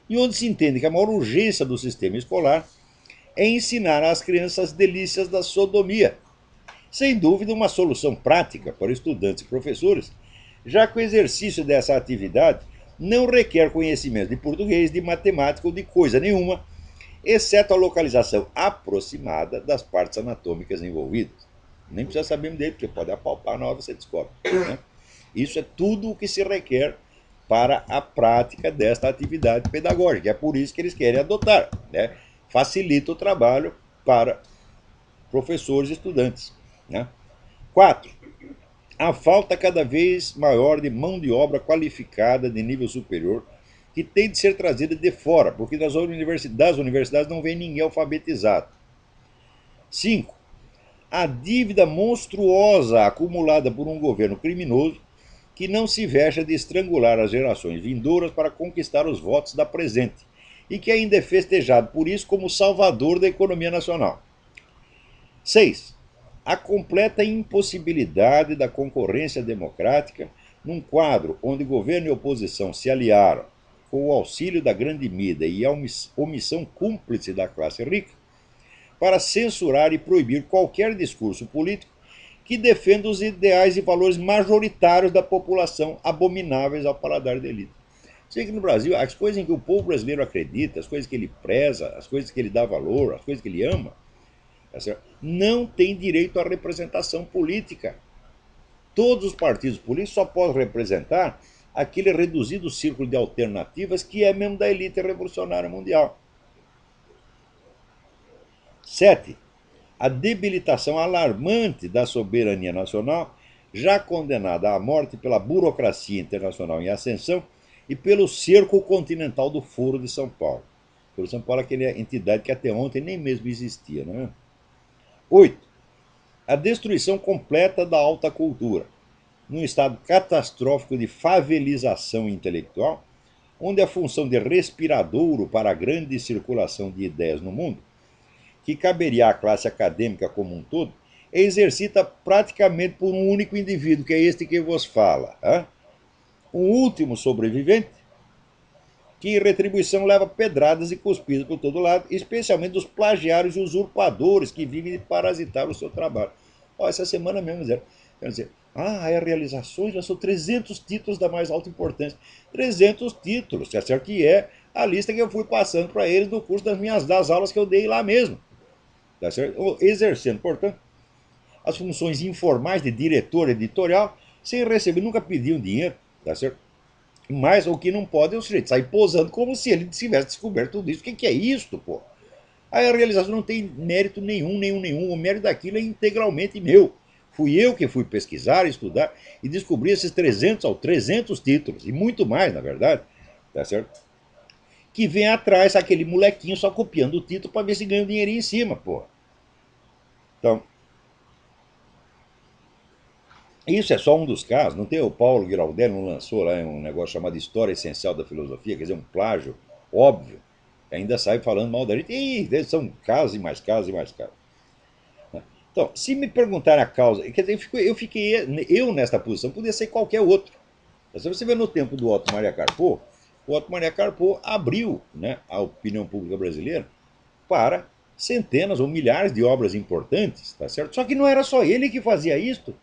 E onde se entende que a maior urgência do sistema escolar é ensinar às crianças as delícias da sodomia. Sem dúvida, uma solução prática para estudantes e professores, já que o exercício dessa atividade não requer conhecimento de português, de matemática ou de coisa nenhuma, exceto a localização aproximada das partes anatômicas envolvidas. Nem precisa saber dele, porque pode apalpar na hora você descobre. Né? Isso é tudo o que se requer para a prática desta atividade pedagógica. É por isso que eles querem adotar. Né? Facilita o trabalho para professores e estudantes. Né? 4. A falta cada vez maior de mão de obra qualificada de nível superior que tem de ser trazida de fora, porque das universidades não vem ninguém alfabetizado. 5. A dívida monstruosa acumulada por um governo criminoso que não se vexa de estrangular as gerações vindouras para conquistar os votos da presente e que ainda é festejado por isso como salvador da economia nacional. 6. A completa impossibilidade da concorrência democrática num quadro onde governo e oposição se aliaram com o auxílio da grande mídia e a omissão cúmplice da classe rica para censurar e proibir qualquer discurso político que defenda os ideais e valores majoritários da população, abomináveis ao paladar da elite. Sei que no Brasil, as coisas em que o povo brasileiro acredita, as coisas que ele preza, as coisas que ele dá valor, as coisas que ele ama, não tem direito à representação política. Todos os partidos políticos só podem representar aquele reduzido círculo de alternativas que é mesmo da elite revolucionária mundial. 7. A debilitação alarmante da soberania nacional, já condenada à morte pela burocracia internacional em ascensão e pelo cerco continental do Foro de São Paulo. O Foro de São Paulo é aquela entidade que até ontem nem mesmo existia. Né? 8. A destruição completa da alta cultura, num estado catastrófico de favelização intelectual, onde a função de respiradouro para a grande circulação de ideias no mundo, que caberia à classe acadêmica como um todo, é exercita praticamente por um único indivíduo, que é este que vos fala. Um último sobrevivente, que em retribuição leva pedradas e cuspidas por todo lado, especialmente dos plagiários e usurpadores que vivem de parasitar o seu trabalho. Essa semana mesmo, quer dizer, é realizações, lançou 300 títulos da mais alta importância. 300 títulos, certo? Que é a lista que eu fui passando para eles no curso das aulas que eu dei lá mesmo. Tá certo? Exercendo, portanto, as funções informais de diretor editorial, sem receber, nunca pediam dinheiro, tá certo? Mas o que não pode é o sujeito sair posando como se ele tivesse descoberto tudo isso. O que é isso, pô? Aí a realização não tem mérito nenhum. O mérito daquilo é integralmente meu. Fui eu que fui pesquisar, estudar e descobrir esses 300 títulos, e muito mais, na verdade, tá certo? Que vem atrás aquele molequinho só copiando o título para ver se ganha um dinheirinho em cima, pô. Então, isso é só um dos casos. Não tem o Paulo Giraldelli, não lançou lá um negócio chamado História Essencial da Filosofia, quer dizer, um plágio óbvio, ainda sai falando mal da gente. E são casos e mais casos e mais casos. Então, se me perguntarem a causa, quer dizer, eu nesta posição, podia ser qualquer outro. Se você vê no tempo do Otto Maria Carpo, o Otto Maria Carpo abriu, né, a opinião pública brasileira para centenas ou milhares de obras importantes, tá certo? Só que não era só ele que fazia isso.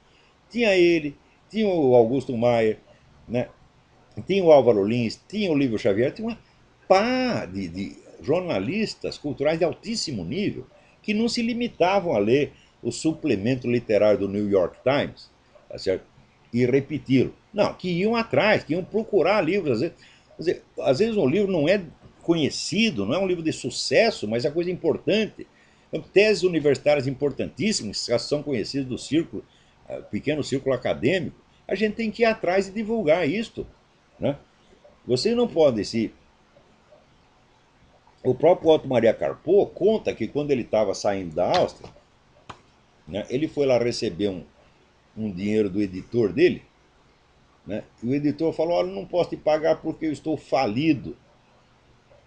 Tinha ele, tinha o Augusto Maier, né? Tinha o Álvaro Lins, tinha o Lívio Xavier, tinha uma pá de jornalistas culturais de altíssimo nível que não se limitavam a ler o suplemento literário do New York Times, tá certo? E repeti-lo. Não, que iam atrás, que iam procurar livros. Às vezes um livro não é conhecido, não é um livro de sucesso, mas é coisa importante. Então, teses universitárias importantíssimas, que são conhecidas do círculo, pequeno círculo acadêmico, a gente tem que ir atrás e divulgar isto. Né? Vocês não podem se. O próprio Otto Maria Carpo conta que quando ele estava saindo da Áustria, né, ele foi lá receber um dinheiro do editor dele, né, e o editor falou: olha, não posso te pagar porque eu estou falido,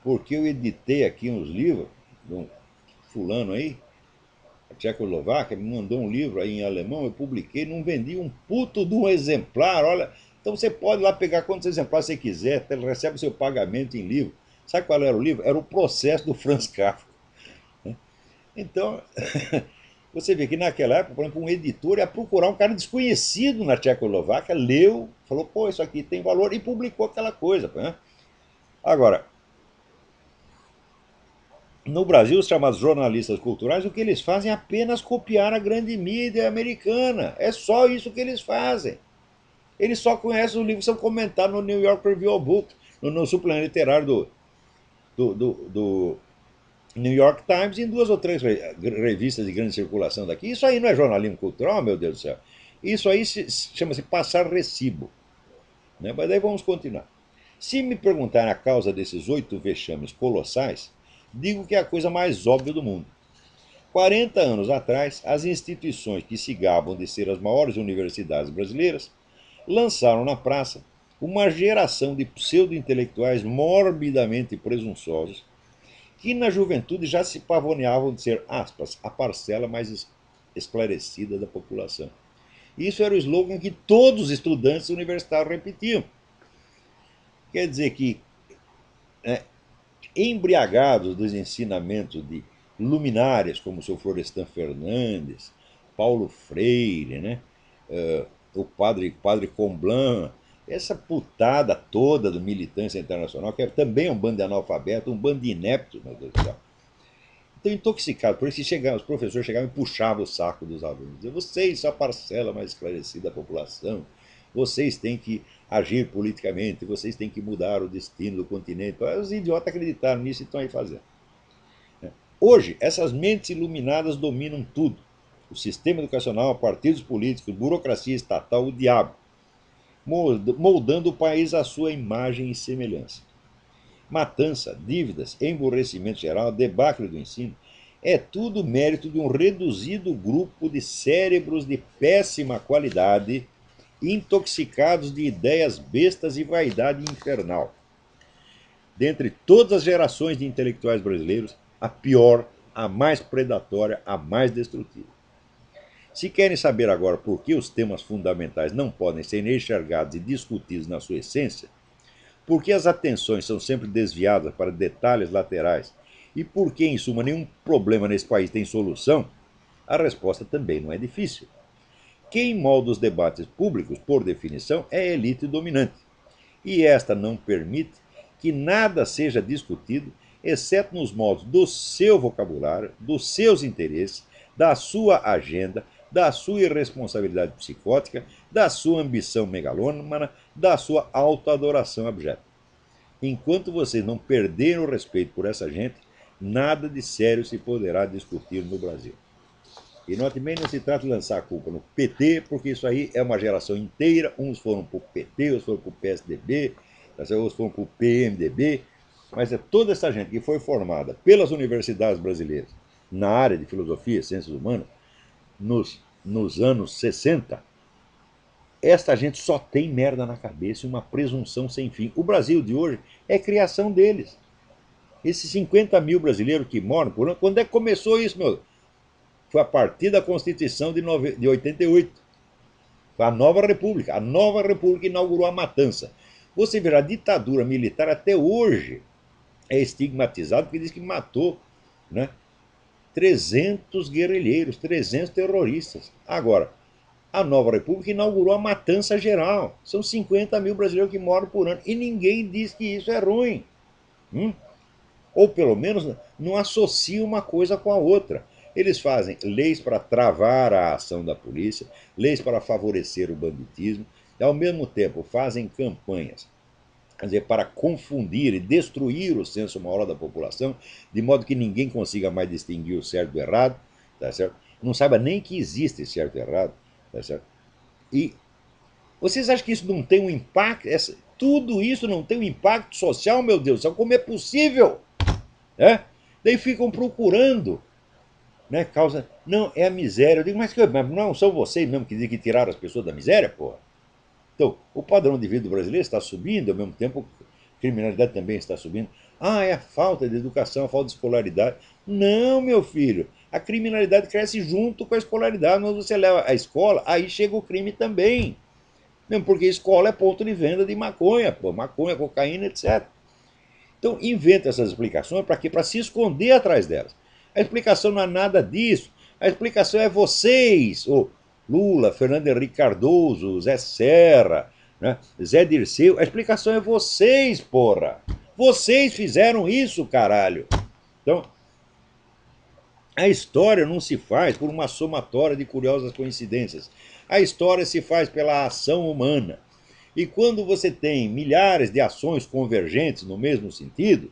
porque eu editei aqui uns livros de um fulano aí, a Tchecoslováquia, me mandou um livro aí em alemão, eu publiquei, não vendi um puto de um exemplar, olha. Então você pode ir lá pegar quantos exemplares você quiser, ele recebe o seu pagamento em livro. Sabe qual era o livro? Era o Processo do Franz Kafka. Então, você vê que naquela época, por exemplo, um editor ia procurar um cara desconhecido na Tchecoslováquia, leu, falou, pô, isso aqui tem valor, e publicou aquela coisa. Né? Agora, no Brasil, os chamados jornalistas culturais, o que eles fazem é apenas copiar a grande mídia americana. É só isso que eles fazem. Eles só conhecem os livros que são comentados no New York Review of Books, no suplemento literário do New York Times, e em duas ou três revistas de grande circulação daqui. Isso aí não é jornalismo cultural, meu Deus do céu. Isso aí chama-se passar recibo. Né? Mas daí vamos continuar. Se me perguntarem a causa desses 8 vexames colossais, digo que é a coisa mais óbvia do mundo. 40 anos atrás, as instituições que se gabam de ser as maiores universidades brasileiras lançaram na praça uma geração de pseudo-intelectuais morbidamente presunçosos que na juventude já se pavoneavam de ser, aspas, a parcela mais esclarecida da população. Isso era o slogan que todos os estudantes universitários repetiam. Quer dizer que, né, embriagados dos ensinamentos de luminárias como o seu Florestan Fernandes, Paulo Freire, né, o padre Comblan, essa putada toda do militância internacional, que também é um bando de analfabeto, um bando de ineptos, meu Deus do céu. Então, intoxicado, por isso que os professores chegavam e puxavam o saco dos alunos. Diziam, vocês são a parcela mais esclarecida da população, vocês têm que agir politicamente, vocês têm que mudar o destino do continente. Os idiotas acreditaram nisso e estão aí fazendo. Hoje, essas mentes iluminadas dominam tudo. O sistema educacional, partidos políticos, burocracia estatal, o diabo, moldando o país à sua imagem e semelhança. Matança, dívidas, emborrecimento geral, debacle do ensino, é tudo mérito de um reduzido grupo de cérebros de péssima qualidade, intoxicados de ideias bestas e vaidade infernal. Dentre todas as gerações de intelectuais brasileiros, a pior, a mais predatória, a mais destrutiva. Se querem saber agora por que os temas fundamentais não podem ser enxergados e discutidos na sua essência, por que as atenções são sempre desviadas para detalhes laterais e por que, em suma, nenhum problema nesse país tem solução, a resposta também não é difícil. Quem molda os debates públicos, por definição, é a elite dominante. E esta não permite que nada seja discutido, exceto nos moldes do seu vocabulário, dos seus interesses, da sua agenda, da sua irresponsabilidade psicótica, da sua ambição megalômana, da sua autoadoração abjeta. Enquanto vocês não perderem o respeito por essa gente, nada de sério se poderá discutir no Brasil. E note bem, não se trata de lançar a culpa no PT, porque isso aí é uma geração inteira. Uns foram para o PT, outros foram para o PSDB, outros foram para o PMDB. Mas é toda essa gente que foi formada pelas universidades brasileiras na área de filosofia e ciências humanas nos anos 60. Esta gente só tem merda na cabeça e uma presunção sem fim. O Brasil de hoje é criação deles. Esses 50 mil brasileiros que moram por ano, quando é que começou isso, meu? Foi a partir da Constituição de 88. Foi a nova República. A nova República inaugurou a matança. Você verá, a ditadura militar até hoje é estigmatizado porque diz que matou, né, 300 guerrilheiros, 300 terroristas. Agora, a nova República inaugurou a matança geral. São 50 mil brasileiros que moram por ano. E ninguém diz que isso é ruim. Ou pelo menos não associa uma coisa com a outra. Eles fazem leis para travar a ação da polícia, leis para favorecer o banditismo, e ao mesmo tempo fazem campanhas quer dizer, para confundir e destruir o senso moral da população, de modo que ninguém consiga mais distinguir o certo do errado, tá certo? Não saiba nem que existe certo e errado, tá certo? E vocês acham que isso não tem um impacto? Tudo isso não tem um impacto social, meu Deus? Como é possível? É? Daí ficam procurando, né? Causa. Não, é a miséria. Eu digo, mas não são vocês mesmo que dizem que tiraram as pessoas da miséria, porra? Então, o padrão de vida do brasileiro está subindo, ao mesmo tempo a criminalidade também está subindo. Ah, é a falta de educação, a falta de escolaridade. Não, meu filho. A criminalidade cresce junto com a escolaridade. Quando você leva a escola, aí chega o crime também. Mesmo porque a escola é ponto de venda de maconha, pô, maconha, cocaína, etc. Então, inventa essas explicações para quê? Para se esconder atrás delas. A explicação não é nada disso. A explicação é vocês, o Lula, Fernando Henrique Cardoso, Zé Serra, né? Zé Dirceu. A explicação é vocês, porra. Vocês fizeram isso, caralho. Então, a história não se faz por uma somatória de curiosas coincidências. A história se faz pela ação humana. E quando você tem milhares de ações convergentes no mesmo sentido,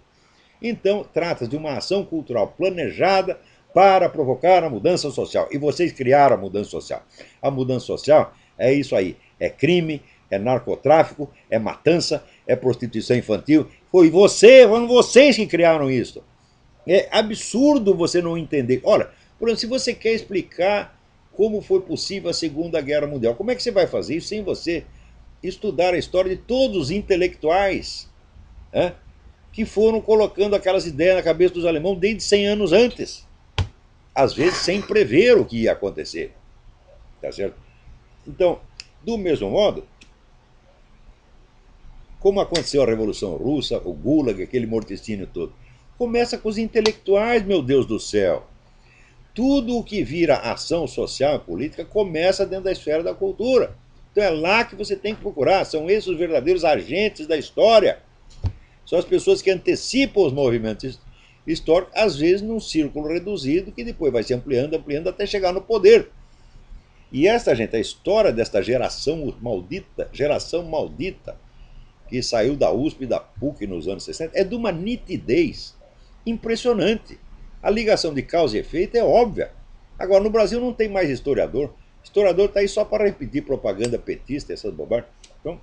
então trata-se de uma ação cultural planejada para provocar a mudança social. E vocês criaram a mudança social. A mudança social é isso aí: é crime, é narcotráfico, é matança, é prostituição infantil. Foram vocês que criaram isso. É absurdo você não entender. Olha, por exemplo, se você quer explicar como foi possível a Segunda Guerra Mundial, como é que você vai fazer isso sem você estudar a história de todos os intelectuais, né, que foram colocando aquelas ideias na cabeça dos alemães desde 100 anos antes, às vezes sem prever o que ia acontecer, tá certo? Então, do mesmo modo, como aconteceu a Revolução Russa, o Gulag, aquele morticínio todo, começa com os intelectuais, meu Deus do céu. Tudo o que vira ação social e política começa dentro da esfera da cultura. Então é lá que você tem que procurar. São esses os verdadeiros agentes da história. São as pessoas que antecipam os movimentos históricos, às vezes num círculo reduzido, que depois vai se ampliando, ampliando até chegar no poder. E essa gente, a história desta geração maldita, que saiu da USP e da PUC nos anos 60, é de uma nitidez impressionante. A ligação de causa e efeito é óbvia. Agora, no Brasil não tem mais historiador. Historiador está aí só para repetir propaganda petista, essas bobagens. Então,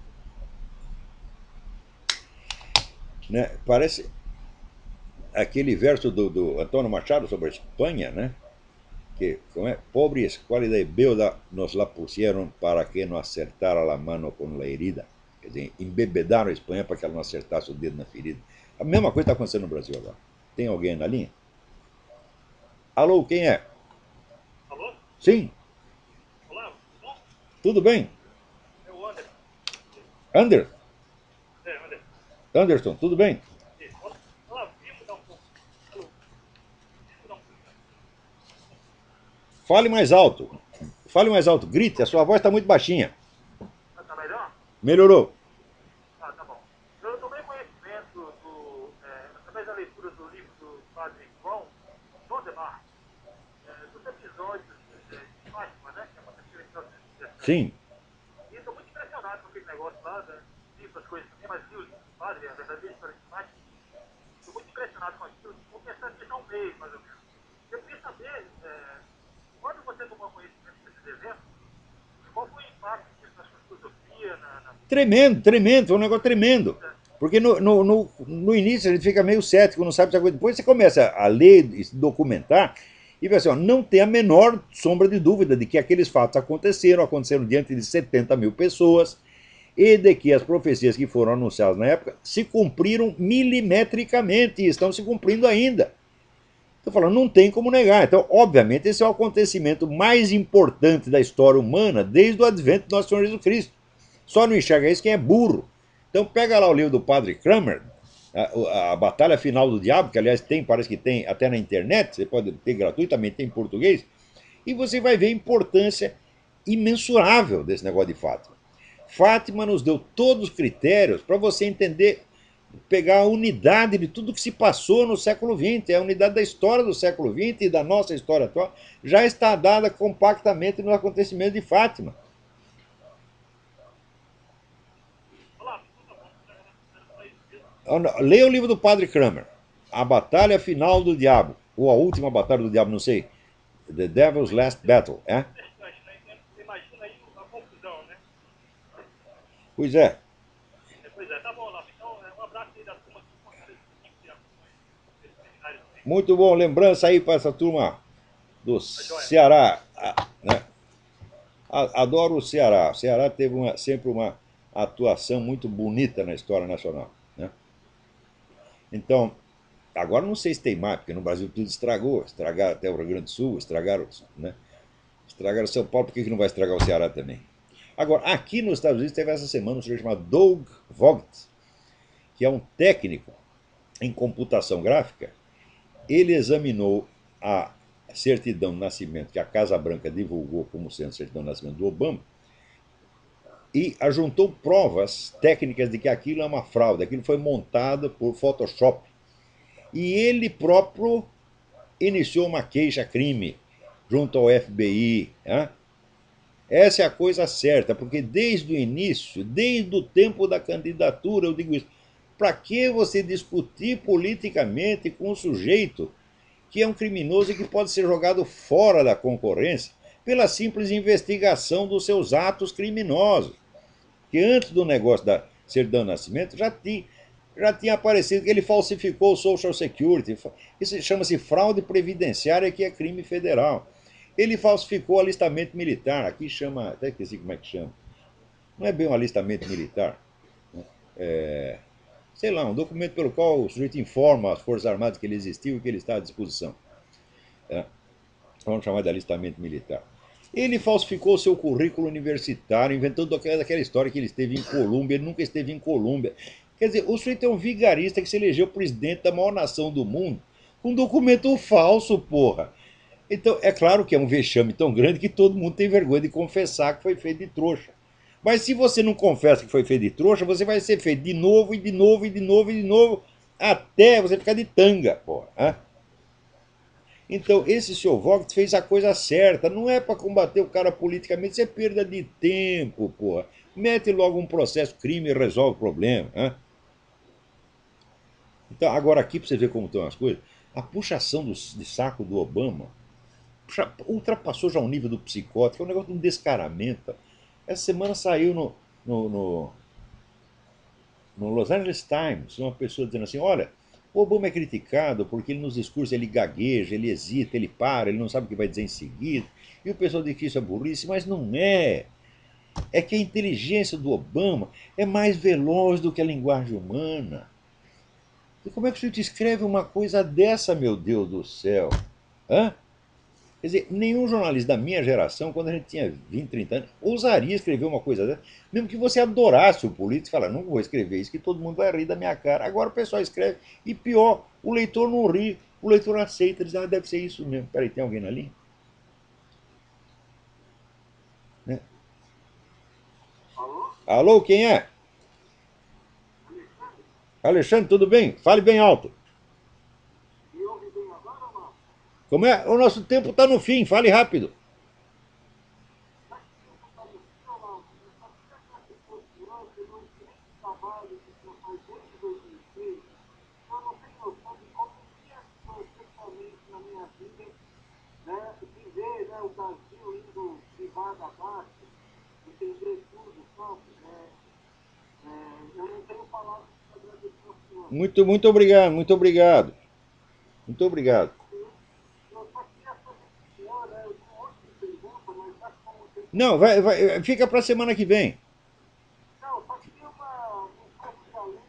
né, parece aquele verso do Antônio Machado sobre a Espanha, né? Que, como é? Pobre escuálida e beuda nos la pusieron para que não acertara la mano com la herida. Quer dizer, embebedaram a Espanha para que ela não acertasse o dedo na ferida. A mesma coisa está acontecendo no Brasil agora. Tem alguém na linha? Alô, quem é? Alô? Sim, Olá, tudo bom? tudo bem? É o Anderson. Ander, É, Anderson. Anderson, tudo bem? Olá, vim mudar um pouco. Alô? Vim mudar um pouco. Fale mais alto. Fale mais alto, grite, a sua voz está muito baixinha. Tá melhor? Melhorou. Ah, tá bom. Eu tomei conhecimento através da leitura do livro do padre João Valdemar, dos episódios de Fátima, né? Que aconteceu em 1917. Sim. E estou muito impressionado com aquele negócio lá, né? Li as coisas também, mas li o livro do padre, a verdadeira história de Fátima. Estou muito impressionado com aquilo. Estou pensando nisso há um mês, mais ou menos. Eu queria saber, quando você tomou conhecimento desses eventos, qual foi o impacto disso na sua filosofia, Tremendo, tremendo, foi um negócio tremendo. né? Porque no início a gente fica meio cético, não sabe se a coisa. Depois você começa a ler e se documentar e vê assim, ó, não tem a menor sombra de dúvida de que aqueles fatos aconteceram diante de 70 mil pessoas, e de que as profecias que foram anunciadas na época se cumpriram milimetricamente e estão se cumprindo ainda. Estou falando, não tem como negar. Então, obviamente, esse é o acontecimento mais importante da história humana desde o advento do nosso Senhor Jesus Cristo. Só não enxerga isso quem é burro. Então, pega lá o livro do Padre Kramer, a Batalha Final do Diabo, que aliás tem, parece que tem até na internet, você pode ter gratuitamente, tem em português, e você vai ver a importância imensurável desse negócio de Fátima. Fátima nos deu todos os critérios para você entender, pegar a unidade de tudo que se passou no século XX, a unidade da história do século XX e da nossa história atual, já está dada compactamente no acontecimento de Fátima. Olá, tudo bom? Leia o livro do Padre Kramer. A Batalha Final do Diabo. Ou A Última Batalha do Diabo, não sei. The Devil's Last Battle. É? Interessante, né? Imagina aí a confusão, né? Pois é. Pois é, tá bom, Olavo. Então, um abraço aí da turma do Fortaleza que acompanha esse seminário também. Muito bom. Lembrança aí para essa turma do Tá joia? Ceará. Né? Adoro o Ceará. O Ceará teve sempre uma atuação muito bonita na história nacional. Né? Então, agora não sei se tem mais, porque no Brasil tudo estragou. Estragaram até o Rio Grande do Sul, estragaram, né? Estragaram São Paulo, por que não vai estragar o Ceará também? Agora, aqui nos Estados Unidos teve essa semana um senhor chamado Doug Vogt, que é um técnico em computação gráfica. Ele examinou a certidão de nascimento que a Casa Branca divulgou como sendo certidão de nascimento do Obama e ajuntou provas técnicas de que aquilo é uma fraude, aquilo foi montado por Photoshop. E ele próprio iniciou uma queixa-crime junto ao FBI. Né? Essa é a coisa certa, porque desde o início, desde o tempo da candidatura, eu digo isso. Para que você discutir politicamente com um sujeito que é um criminoso e que pode ser jogado fora da concorrência pela simples investigação dos seus atos criminosos? Que antes do negócio da certidão de nascimento já tinha aparecido que ele falsificou o Social Security. Isso chama-se fraude previdenciária, que é crime federal. Ele falsificou o alistamento militar. Aqui chama, até esqueci como é que chama. Não é bem um alistamento militar. Sei lá, um documento pelo qual o sujeito informa as Forças Armadas que ele existiu e que ele está à disposição. É. Vamos chamar de alistamento militar. Ele falsificou seu currículo universitário, inventando aquela história que ele esteve em Colômbia. Ele nunca esteve em Colômbia. Quer dizer, o sujeito é um vigarista que se elegeu presidente da maior nação do mundo com um documento falso, porra. Então, é claro que é um vexame tão grande que todo mundo tem vergonha de confessar que foi feito de trouxa. Mas se você não confessa que foi feito de trouxa, você vai ser feito de novo, e de novo, e de novo, e de novo, até você ficar de tanga, porra. Né? Então, esse senhor Vogt fez a coisa certa. Não é para combater o cara politicamente, isso é perda de tempo, porra. Mete logo um processo crime e resolve o problema. Né? Então, agora aqui, para você ver como estão as coisas, a puxação de saco do Obama ultrapassou já o nível do psicótico, é um negócio de um descaramento. Essa semana saiu no, no, no Los Angeles Times uma pessoa dizendo assim: olha, o Obama é criticado porque ele nos discursos ele gagueja, ele hesita, ele para, ele não sabe o que vai dizer em seguida. E o pessoal diz que isso é burrice, mas não é. É que a inteligência do Obama é mais veloz do que a linguagem humana. E como é que você te escreve uma coisa dessa, meu Deus do céu? Hã? Quer dizer, nenhum jornalista da minha geração, quando a gente tinha 20, 30 anos, ousaria escrever uma coisa dessa, mesmo que você adorasse o político e falasse: não vou escrever isso, que todo mundo vai rir da minha cara. Agora o pessoal escreve, e pior, o leitor não ri, o leitor aceita, diz: deve ser isso mesmo. Peraí, tem alguém na linha? Né? Alô? Alô, quem é? Alexandre? Alexandre, tudo bem? Fale bem alto. Me ouve bem agora ou não? Como é? O nosso tempo está no fim, fale rápido. Mas se eu botar no seu lado, eu só fica essa postura, eu não tenho trabalho que eu faço desde 2006, eu não tenho noção de como me ajudou pessoalmente na minha vida, né? De ver, né, o Brasil indo de vaga abaixo, entender tudo, sabe? Eu não tenho palavras para agradecer ao senhor. Muito, muito obrigado, muito obrigado. Muito obrigado. Eu só queria saber do senhor, né? Eu tenho outra pergunta, mas já que como tem. Não, fica para a semana que vem. Não, só queria um pouco de alento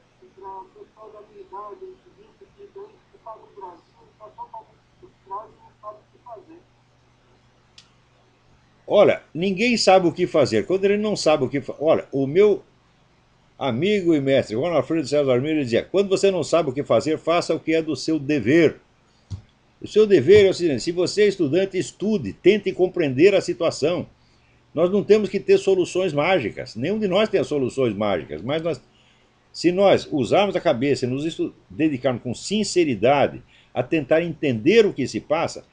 para o pessoal da minha idade, de 20, 30 anos, que está no Brasil, está totalmente frustrado e não sabe o que fazer. Olha, ninguém sabe o que fazer. Quando ele não sabe o que fazer. Olha, o meu amigo e mestre Juan Alfredo César Armiro dizia: quando você não sabe o que fazer, faça o que é do seu dever. O seu dever é o seguinte: se você é estudante, estude, tente compreender a situação. Nós não temos que ter soluções mágicas. Nenhum de nós tem as soluções mágicas, mas se nós usarmos a cabeça e nos dedicarmos com sinceridade a tentar entender o que se passa,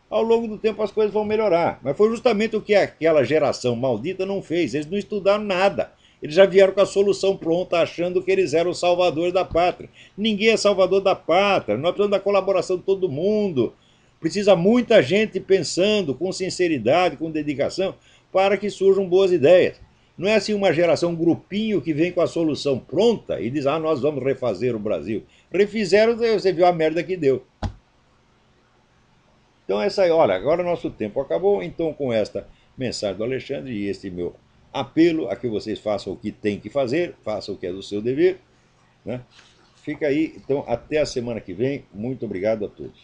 ao longo do tempo as coisas vão melhorar. Mas foi justamente o que aquela geração maldita não fez. Eles não estudaram nada. Eles já vieram com a solução pronta, achando que eles eram os salvadores da pátria. Ninguém é salvador da pátria, nós precisamos da colaboração de todo mundo. Precisa muita gente pensando com sinceridade, com dedicação, para que surjam boas ideias. Não é assim uma geração, um grupinho que vem com a solução pronta e diz, nós vamos refazer o Brasil. Refizeram, você viu a merda que deu. Então essa aí, olha, agora nosso tempo acabou, então com esta mensagem do Alexandre e este meu apelo a que vocês façam o que tem que fazer, façam o que é do seu dever, né? Fica aí, então até a semana que vem, muito obrigado a todos.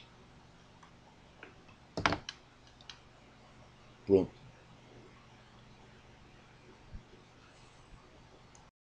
Pronto.